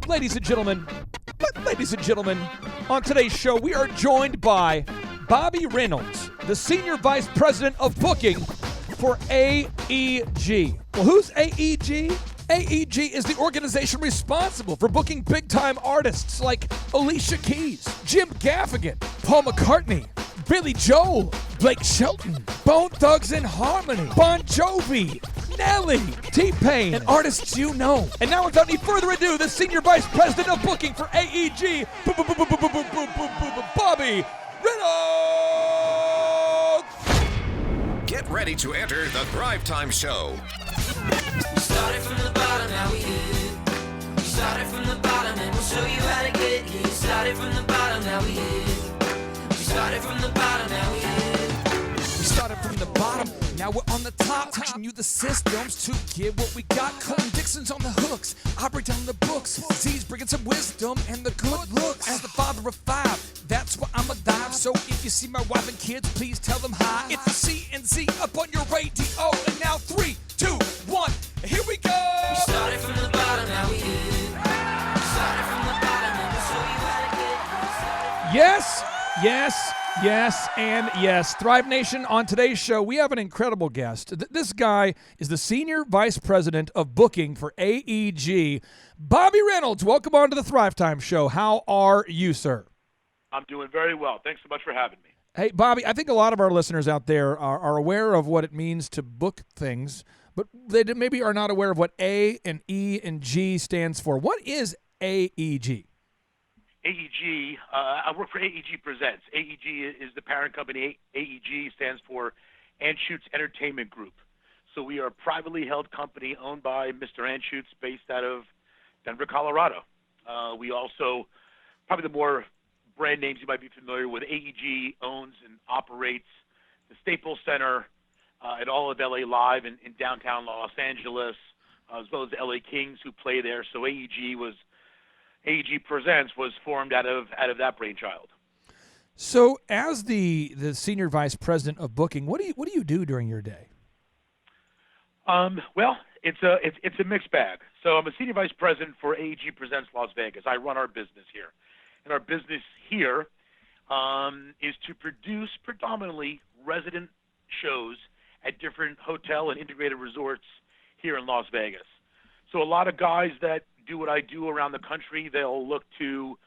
Ladies and gentlemen, on today's show, we are joined by Bobby Reynolds, the Senior Vice President of Booking for AEG. Well, who's AEG? AEG is the organization responsible for booking big-time artists like Alicia Keys, Jim Gaffigan, Paul McCartney, Billy Joel, Blake Shelton, Bone Thugs and Harmony, Bon Jovi, Nelly, T-Pain, and artists you know. And now, without any further ado, the Senior Vice President of Booking for AEG, Bobby Reynolds! Get ready to enter the Thrive Time Show. We started from the bottom, now we here. We started from the bottom and we'll show you how to get here. Started from the bottom, now we here. We started from the bottom, now we here. We started from the bottom, now we're on the top. Teaching you the systems to get what we got. Colton Dixon's on the hooks, I break down the books. Z's bringing some wisdom and the good looks. As the father of five, that's why I'm alive. So if you see my wife and kids, please tell them hi. It's the C&Z up on your radio. And now 3, 2, 1, here we go! We started from the bottom, now we here. We started from the bottom and we'll show you how to get here. Yes, yes, yes, and yes. Thrive Nation, on today's show, we have an incredible guest. This guy is the Senior Vice President of Booking for AEG, Bobby Reynolds. Welcome on to the Thrive Time Show. How are you, sir? I'm doing very well. Thanks so much for having me. Hey, Bobby, I think a lot of our listeners out there are aware of what it means to book things, but they maybe are not aware of what A and E and G stands for. What is AEG? AEG, I work for AEG Presents. AEG is the parent company. AEG stands for Anschutz Entertainment Group. So we are a privately held company owned by Mr. Anschutz based out of Denver, Colorado. We also, probably the more brand names you might be familiar with, AEG owns and operates the Staples Center and all of LA Live in downtown Los Angeles, as well as the LA Kings who play there. So AEG Presents was formed out of that brainchild. So, as the Senior Vice President of Booking, what do you do during your day? Well, it's a mixed bag. So I'm a Senior Vice President for AEG Presents Las Vegas. I run our business here. And our business here is to produce predominantly resident shows at different hotel and integrated resorts here in Las Vegas. So a lot of guys that do what I do around the country, they'll look to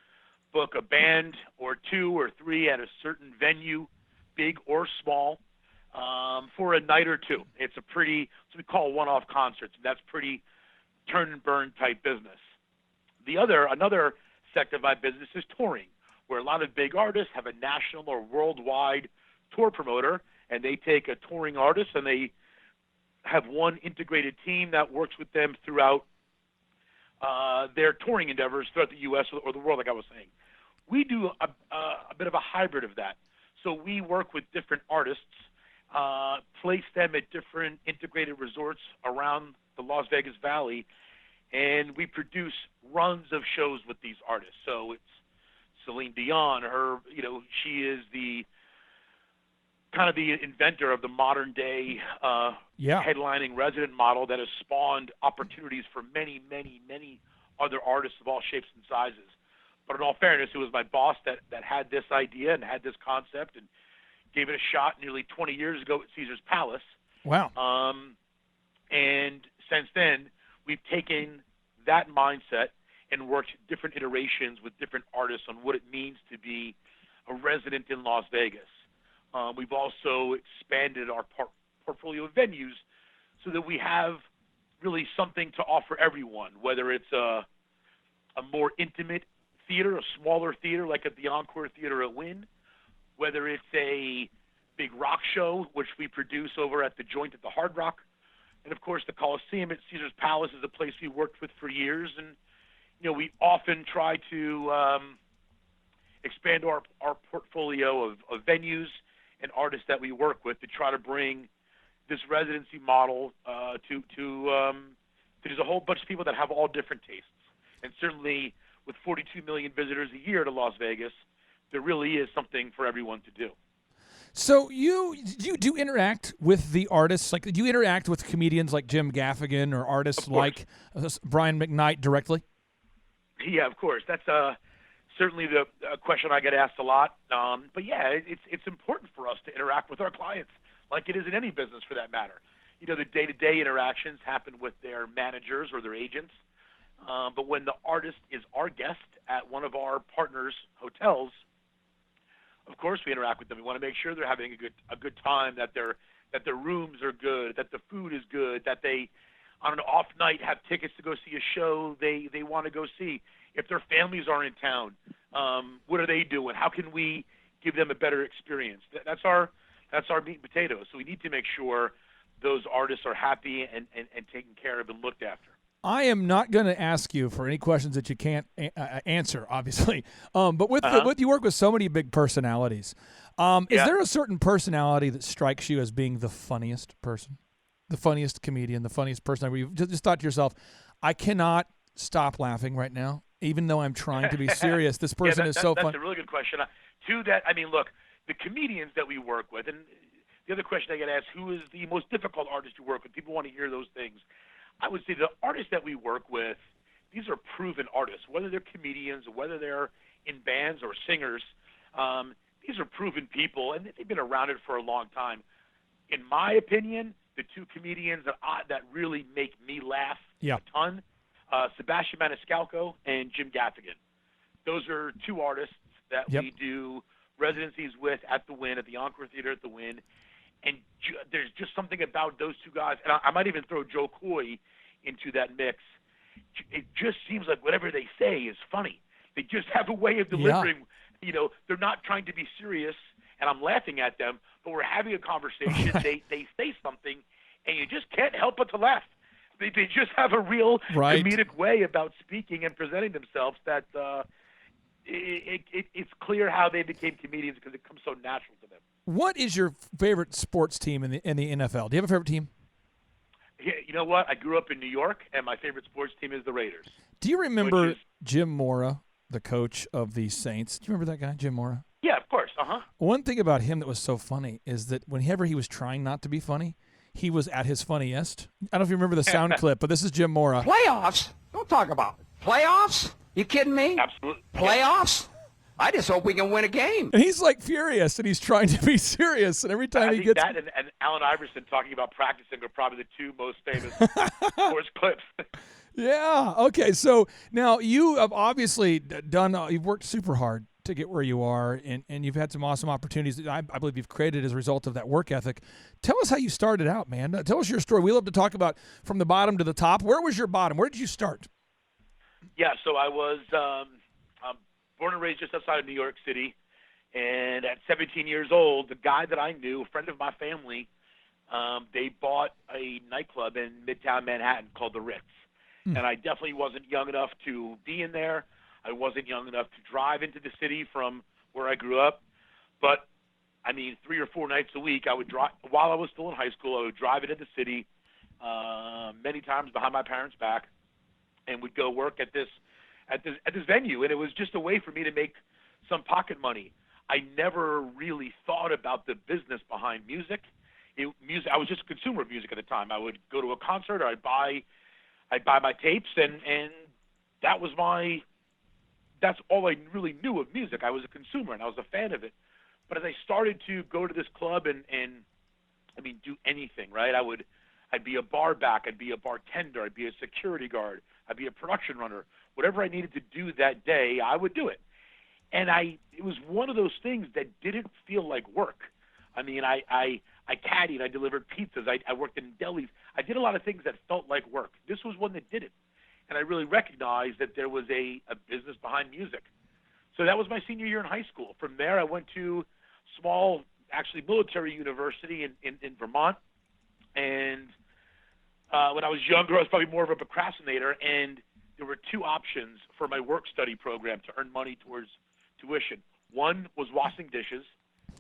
book a band or 2 or 3 at a certain venue, big or small, for a night or 2. It's a pretty, so we call one-off concerts, and that's pretty turn and burn type business. Another sector of my business is touring, where a lot of big artists have a national or worldwide tour promoter, and they take a touring artist and they have one integrated team that works with them throughout their touring endeavors throughout the U.S. or the world, like I was saying. We do a bit of a hybrid of that. So we work with different artists, place them at different integrated resorts around the Las Vegas Valley, and we produce runs of shows with these artists. So it's Celine Dion. She is the kind of the inventor of the modern day headlining resident model that has spawned opportunities for many, many, many other artists of all shapes and sizes. But in all fairness, it was my boss that had this idea and had this concept and gave it a shot nearly 20 years ago at Caesar's Palace. Wow. And since then, we've taken that mindset and worked different iterations with different artists on what it means to be a resident in Las Vegas. We've also expanded our portfolio of venues so that we have really something to offer everyone, whether it's a more intimate theater, a smaller theater like at the Encore Theater at Wynn, whether it's a big rock show, which we produce over at the Joint at the Hard Rock, and of course the Coliseum at Caesar's Palace is a place we worked with for years, and we often try to expand our portfolio of venues and artists that we work with to try to bring this residency model to there's a whole bunch of people that have all different tastes. And certainly with 42 million visitors a year to Las Vegas, there really is something for everyone to do. So you do interact with the artists? Like, do you interact with comedians like Jim Gaffigan or artists like Brian McKnight directly? Yeah, of course. That's certainly the question I get asked a lot. But yeah, it's important for us to interact with our clients, like it is in any business for that matter. You know, the day-to-day interactions happen with their managers or their agents. But when the artist is our guest at one of our partners' hotels, of course we interact with them. We want to make sure they're having a good time, that their rooms are good, that the food is good, that they, on an off night, have tickets to go see a show they want to go see. If their families are in town, what are they doing? How can we give them a better experience? That's our meat and potatoes. So we need to make sure those artists are happy and taken care of and looked after. I am not going to ask you for any questions that you can't answer, obviously. But with you work with so many big personalities. Is there a certain personality that strikes you as being the funniest person, the funniest comedian, the funniest person where you've just thought to yourself, I cannot stop laughing right now, even though I'm trying to be serious. This person is so funny. That's a really good question. Look, the comedians that we work with, and the other question I get asked, who is the most difficult artist you work with? People want to hear those things. I would say the artists that we work with, these are proven artists, whether they're comedians, whether they're in bands or singers. These are proven people, and they've been around it for a long time. In my opinion, the two comedians that really make me laugh a ton, Sebastian Maniscalco and Jim Gaffigan. Those are two artists that we do residencies with at the Wynn, at the Encore Theater at the Wynn. And there's just something about those two guys, and I might even throw Joe Coy into that mix. It just seems like whatever they say is funny. They just have a way of delivering. You know, they're not trying to be serious, and I'm laughing at them, but we're having a conversation. They say something, and you just can't help but to laugh. They just have a real comedic way about speaking and presenting themselves that it's clear how they became comedians because it comes so natural to them. What is your favorite sports team in the NFL? Do you have a favorite team? Yeah, you know what? I grew up in New York, and my favorite sports team is the Raiders. Do you remember Jim Mora, the coach of the Saints? Do you remember that guy, Jim Mora? Yeah, of course. One thing about him that was so funny is that whenever he was trying not to be funny, he was at his funniest. I don't know if you remember the sound clip, but this is Jim Mora. Playoffs? Don't talk about it. Playoffs? You kidding me? Absolutely. Playoffs? I just hope we can win a game. And he's like furious, and he's trying to be serious. And every time he gets that and Allen Iverson talking about practicing are probably the two most famous sports clips. Yeah. Okay. So now you have obviously done. You've worked super hard to get where you are, and you've had some awesome opportunities that I believe you've created as a result of that work ethic. Tell us how you started out, man. Tell us your story. We love to talk about from the bottom to the top. Where was your bottom? Where did you start? Yeah. So I was born and raised just outside of New York City, and at 17 years old, the guy that I knew, a friend of my family, they bought a nightclub in Midtown Manhattan called the Ritz. And I definitely wasn't young enough to be in there. I wasn't young enough to drive into the city from where I grew up. But, 3 or 4 nights a week, I would drive, while I was still in high school, I would drive into the city many times behind my parents' back and would go work at this venue. And it was just a way for me to make some pocket money. I never really thought about the business behind music. I was just a consumer of music at the time. I would go to a concert, or I'd buy my tapes, and that's all I really knew of music. I was a consumer, and I was a fan of it. But as I started to go to this club and do anything, right? I'd be a bar back, I'd be a bartender, I'd be a security guard, I'd be a production runner. Whatever I needed to do that day, I would do it. And it was one of those things that didn't feel like work. I caddied, I delivered pizzas, I worked in delis. I did a lot of things that felt like work. This was one that didn't. And I really recognized that there was a business behind music. So that was my senior year in high school. From there, I went to small, actually military university in Vermont. And when I was younger, I was probably more of a procrastinator. And there were 2 options for my work-study program to earn money towards tuition. One was washing dishes.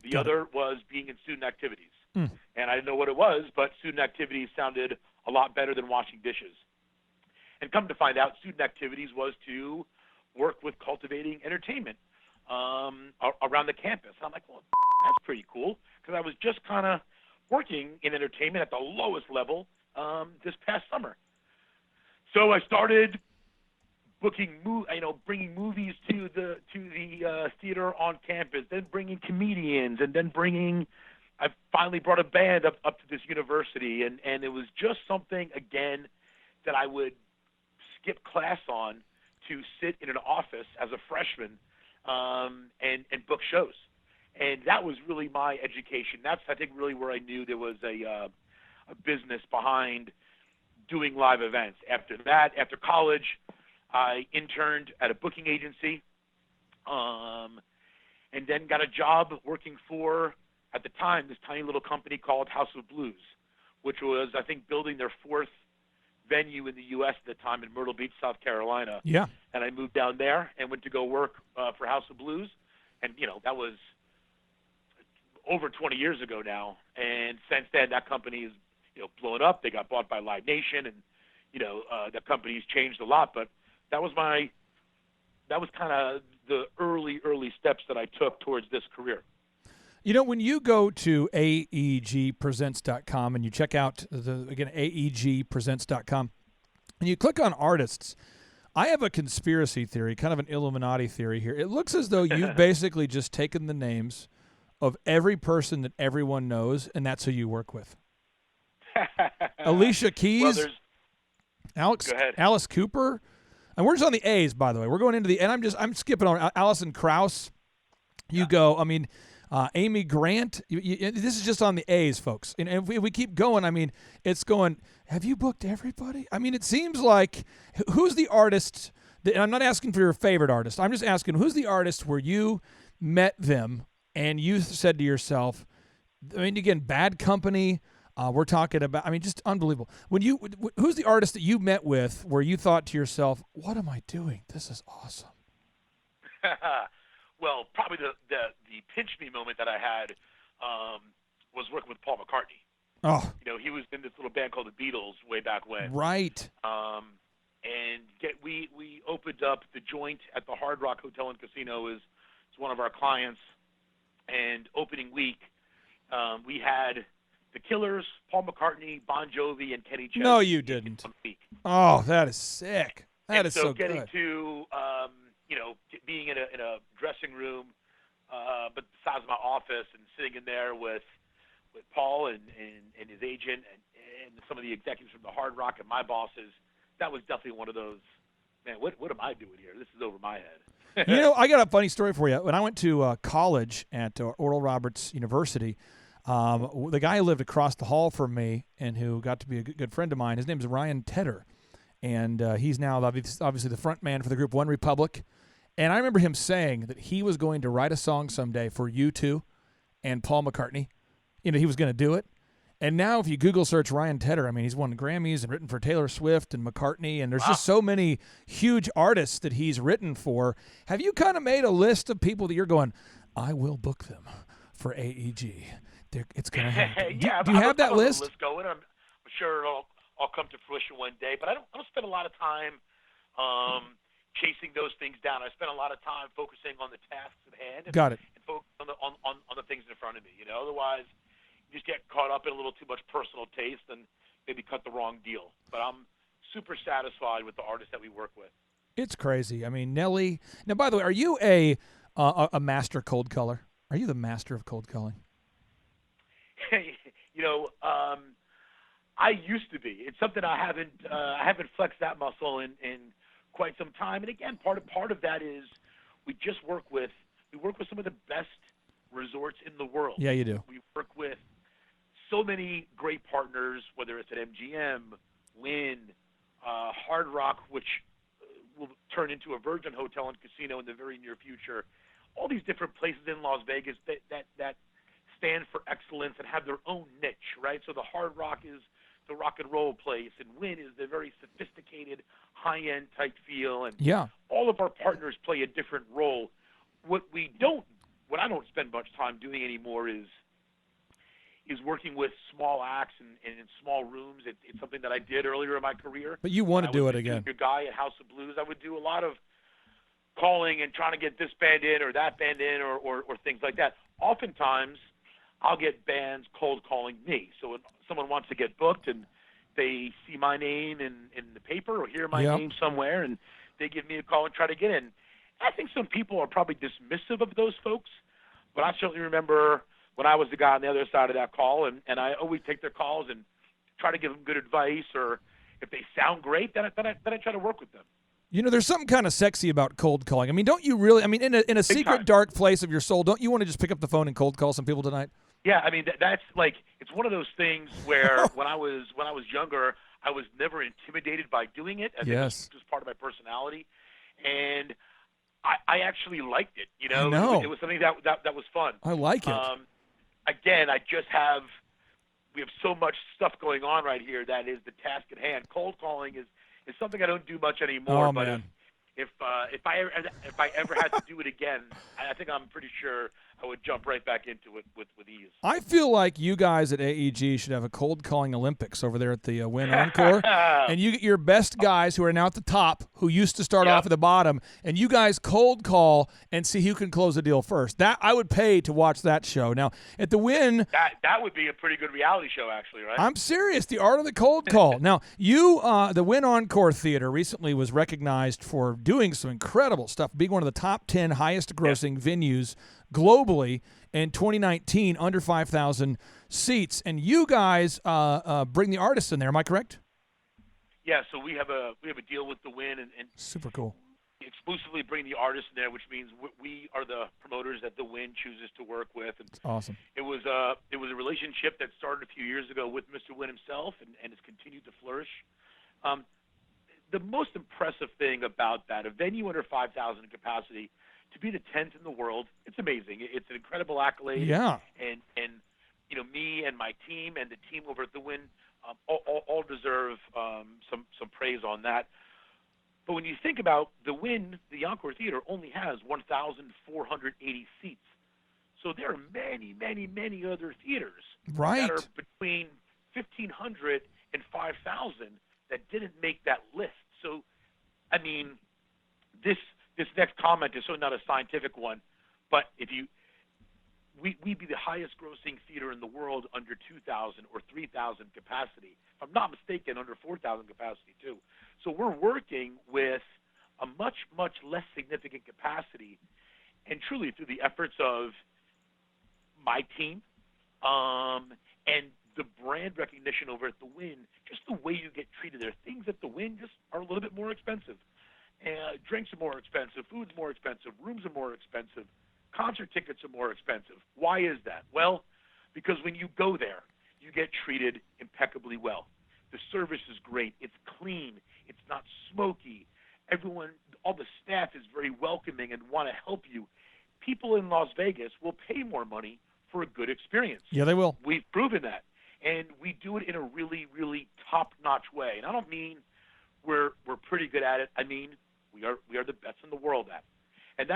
The other was being in student activities. And I didn't know what it was, but student activities sounded a lot better than washing dishes. And come to find out, student activities was to work with cultivating entertainment around the campus. And I'm like, well, that's pretty cool, because I was just kind of working in entertainment at the lowest level this past summer. So I started bringing movies to the theater on campus, then bringing comedians, and then I finally brought a band up to this university, and it was just something, again, that I would skip class on to sit in an office as a freshman and book shows. And that was really my education. That's, I think, really where I knew there was a business behind doing live events. After that, after college, I interned at a booking agency, and then got a job working for, at the time, this tiny little company called House of Blues, which was, I think, building their 4th venue in the U.S. at the time in Myrtle Beach, South Carolina. Yeah. And I moved down there and went to go work for House of Blues. And, that was over 20 years ago now. And since then, that company is, blown up. They got bought by Live Nation, and, that company's changed a lot. But that was kind of the early steps that I took towards this career. When you go to aegpresents.com and you check out, aegpresents.com, and you click on artists, I have a conspiracy theory, kind of an Illuminati theory here. It looks as though you've basically just taken the names of every person that everyone knows, and that's who you work with. Alicia Keys, Alice Cooper, and we're just on the A's, by the way. We're going into and I'm skipping on Alison Krauss. You go, Amy Grant. This is just on the A's, folks. And if we keep going, it's going, have you booked everybody? It seems like, who's the artist, and I'm not asking for your favorite artist. I'm just asking, who's the artist where you met them and you said to yourself, again, Bad Company, we're talking about, just unbelievable. Who's the artist that you met with where you thought to yourself, what am I doing? This is awesome. Well, probably the pinch me moment that I had was working with Paul McCartney. Oh. He was in this little band called the Beatles way back when. Right. And we opened up the Joint at the Hard Rock Hotel and Casino is one of our clients. And opening week, we had the Killers, Paul McCartney, Bon Jovi, and Kenny Chesney. No, you didn't. Oh, that is sick. That is so getting good. to being in a dressing room, but the size of my office, and sitting in there with Paul and his agent and some of the executives from the Hard Rock and my bosses, that was definitely one of those, man, what am I doing here? This is over my head. I got a funny story for you. When I went to college at Oral Roberts University, the guy who lived across the hall from me and who got to be a good friend of mine, his name is Ryan Tedder. And he's now obviously the front man for the group One Republic. And I remember him saying that he was going to write a song someday for U2 and Paul McCartney. He was going to do it. And now if you Google search Ryan Tedder, he's won Grammys and written for Taylor Swift and McCartney, and there's just so many huge artists that he's written for. Have you kind of made a list of people that you're going, I will book them for AEG? It's going to happen. Yeah, do you have that list? List going. I'm sure it'll all come to fruition one day, but I don't spend a lot of time chasing those things down. I spend a lot of time focusing on the tasks at hand. Got it. And focus on the things in front of me. Otherwise, you just get caught up in a little too much personal taste and maybe cut the wrong deal. But I'm super satisfied with the artists that we work with. It's crazy. Nelly. Now, by the way, are you a master cold caller? Are you the master of cold calling? I used to be. It's something I haven't flexed that muscle in quite some time. And again, part of that is we work with some of the best resorts in the world. Yeah, you do. We work with so many great partners, whether it's at MGM, Wynn, Hard Rock, which will turn into a Virgin Hotel and Casino in the very near future. All these different places in Las Vegas that stand for excellence and have their own niche, right? So the Hard Rock is the rock and roll place, and Wynn is the very sophisticated, high-end type feel, and all of our partners play a different role. What I don't spend much time doing anymore is working with small acts and in small rooms. It's something that I did earlier in my career. But you want to do it again. Your guy at House of Blues, I would do a lot of calling and trying to get this band in or that band in or things like that. Oftentimes, I'll get bands cold calling me. So when someone wants to get booked and they see my name in the paper or hear my name somewhere and they give me a call and try to get in. I think some people are probably dismissive of those folks, but I certainly remember when I was the guy on the other side of that call, and I always take their calls and try to give them good advice, or if they sound great, then I try to work with them. You know, there's something kind of sexy about cold calling. I mean, don't you really? I mean, in a secret, time. dark place of your soul, don't you want to just pick up the phone and cold call some people tonight? Yeah, I mean that's like it's one of those things where when I was younger, I was never intimidated by doing it. I think it was just part of my personality, and I actually liked it. You know, I know. It was something that was fun. I like it. Again, we have so much stuff going on right here that is the task at hand. Cold calling is something I don't do much anymore. Oh, but man. if I ever had to do it again, I think I'm pretty sure I would jump right back into it with ease. I feel like you guys at AEG should have a cold calling Olympics over there at the Win Encore, and you get your best guys who are now at the top, who used to start off at the bottom, and you guys cold call and see who can close the deal first. That I would pay to watch that show. Now at the Win, that would be a pretty good reality show, actually, right? I'm serious. The art of the cold call. Now the Win Encore Theater recently was recognized for doing some incredible stuff, being one of the top 10 highest grossing venues globally in 2019, under 5,000 seats. And you guys bring the artists in there. Am I correct? Yeah. So we have a deal with the Win, and super cool. Exclusively bring the artists in there, which means we are the promoters that the Win chooses to work with. And awesome. It was a relationship that started a few years ago with Mr. Win himself, and has continued to flourish. The most impressive thing about that, a venue under 5,000 in capacity, to be the 10th in the world, it's amazing. It's an incredible accolade. Yeah. And you know, me and my team and the team over at the Win all deserve some praise on that. But when you think about the Win, the Encore Theater only has 1,480 seats. So there are many, many, many other theaters that are between 1,500 and 5,000 that didn't make that list. So, I mean, this next comment is certainly not a scientific one, but we'd be the highest grossing theater in the world under 2,000 or 3,000 capacity. If I'm not mistaken, under 4,000 capacity too. So we're working with a much, much less significant capacity, and truly through the efforts of my team and the brand recognition over at the Win, just the way you get treated there. Things at the Win just are a little bit more expensive. Drinks are more expensive, food's more expensive, rooms are more expensive, concert tickets are more expensive. Why is that? Well, because when you go there, you get treated impeccably well. The service is great. It's clean. It's not smoky. Everyone, all the staff is very welcoming and want to help you. People in Las Vegas will pay more money for a good experience. Yeah, they will. We've proven that. And we do it in a really, really top-notch way. And I don't mean we're pretty good at it. I mean we are the best in the world at it. And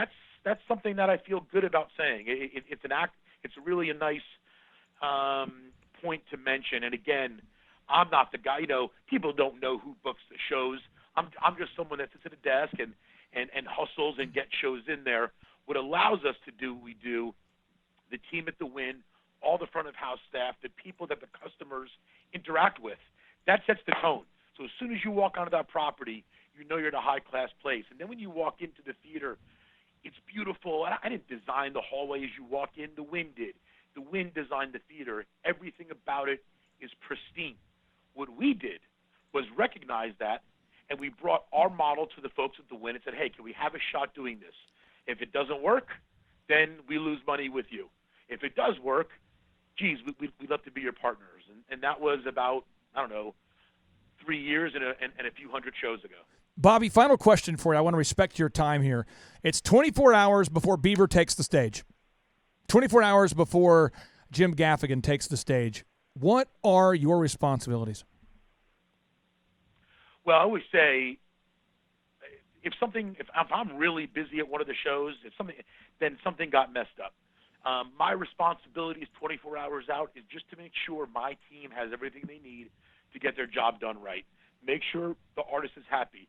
that's something that I feel good about saying. It's really a nice point to mention. And again, I'm not the guy. You know, people don't know who books the shows. I'm just someone that sits at a desk and hustles and gets shows in there. What allows us to do what we do, the team at the Win, all the front of house staff, the people that the customers interact with, that sets the tone. So as soon as you walk onto that property, you know you're in a high-class place. And then when you walk into the theater, it's beautiful. I didn't design the hallway as you walk in. The Win did. The Win designed the theater. Everything about it is pristine. What we did was recognize that, and we brought our model to the folks at the Win and said, hey, can we have a shot doing this? If it doesn't work, then we lose money with you. If it does work, geez, we'd love to be your partners. And that was about, 3 years and a few hundred shows ago. Bobby, final question for you. I want to respect your time here. It's 24 hours before Bieber takes the stage. 24 hours before Jim Gaffigan takes the stage. What are your responsibilities? Well, I always say, if I'm really busy at one of the shows, then something got messed up. My responsibility is 24 hours out is just to make sure my team has everything they need to get their job done right. Make sure the artist is happy.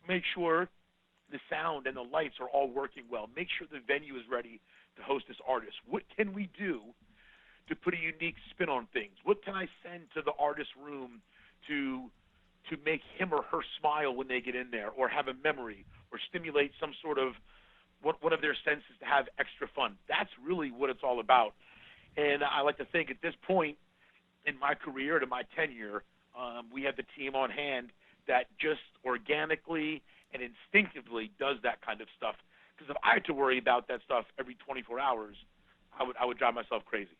Make sure the sound and the lights are all working well. Make sure the venue is ready to host this artist. What can we do to put a unique spin on things? What can I send to the artist room to to make him or her smile when they get in there, or have a memory, or stimulate some sort of one of their senses to have extra fun. That's really what it's all about. And I like to think at this point in my career, to my tenure, we have the team on hand that just organically and instinctively does that kind of stuff. Because if I had to worry about that stuff every 24 hours, I would drive myself crazy.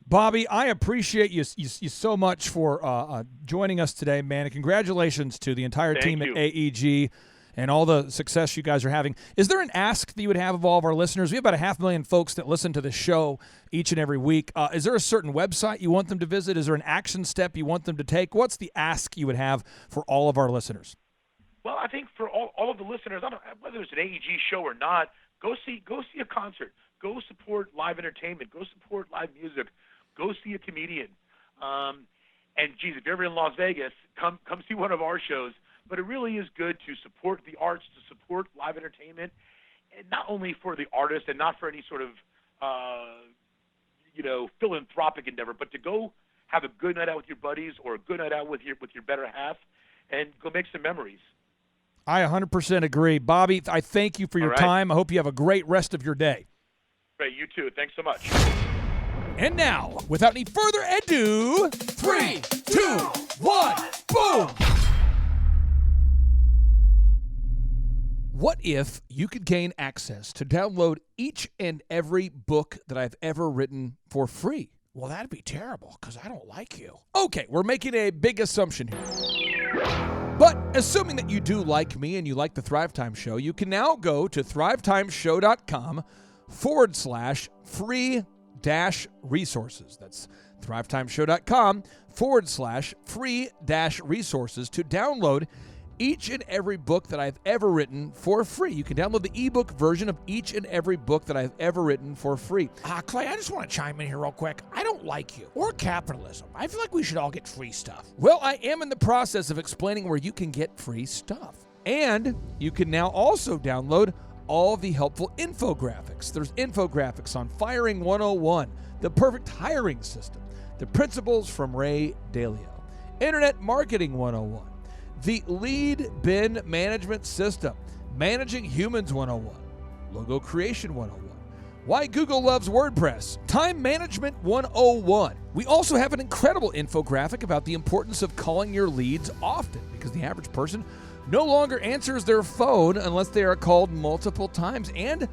Bobby, I appreciate you so much for joining us today, man. And congratulations to the entire team at AEG and all the success you guys are having. Is there an ask that you would have of all of our listeners? We have about 500,000 folks that listen to the show each and every week. Is there a certain website you want them to visit? Is there an action step you want them to take? What's the ask you would have for all of our listeners? Well, I think for all of the listeners, whether it's an AEG show or not, go see a concert. Go support live entertainment. Go support live music. Go see a comedian. And, geez, if you're ever in Las Vegas, come see one of our shows. But it really is good to support the arts, to support live entertainment, and not only for the artist and not for any sort of, philanthropic endeavor, but to go have a good night out with your buddies or a good night out with your better half and go make some memories. I 100% agree. Bobby, I thank you for your time. I hope you have a great rest of your day. Great, you too. Thanks so much. And now, without any further ado, 3, 2, 1, boom! What if you could gain access to download each and every book that I've ever written for free? Well, that'd be terrible, because I don't like you. Okay, we're making a big assumption here. But assuming that you do like me and you like the Thrive Time Show, you can now go to thrivetimeshow.com/free-resources. That's thrivetimeshow.com/free-resources to download each and every book that I've ever written for free. You can download the ebook version of each and every book that I've ever written for free. Clay, I just want to chime in here real quick. I don't like you or capitalism. I feel like we should all get free stuff. Well, I am in the process of explaining where you can get free stuff. And you can now also download all the helpful infographics. There's infographics on Firing 101, the perfect hiring system, the principles from Ray Dalio, Internet Marketing 101, the Lead Bin Management System, Managing Humans 101, Logo Creation 101, Why Google Loves WordPress, Time Management 101. We also have an incredible infographic about the importance of calling your leads often, because the average person no longer answers their phone unless they are called multiple times and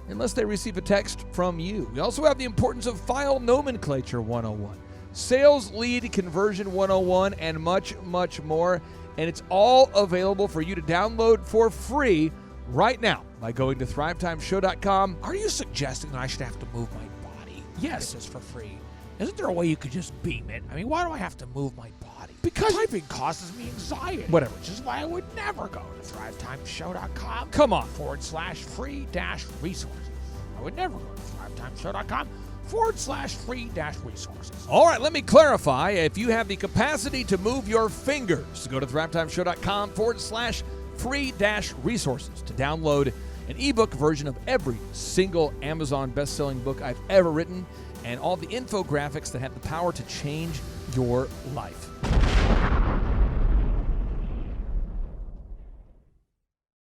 unless they receive a text from you. We also have the importance of File Nomenclature 101, Sales Lead Conversion 101, and much, much more. And it's all available for you to download for free right now by going to thrivetimeshow.com. Are you suggesting that I should have to move my body? Yes. This is for free. Isn't there a way you could just beam it? I mean, why do I have to move my body? Because typing causes me anxiety. Whatever. Which is why I would never go to thrivetimeshow.com. Come on. /free-resources. I would never go to thrivetimeshow.com /free-resources. All right, let me clarify. If you have the capacity to move your fingers, go to thrivetimeshow.com /free-resources to download an ebook version of every single Amazon best-selling book I've ever written and all the infographics that have the power to change your life.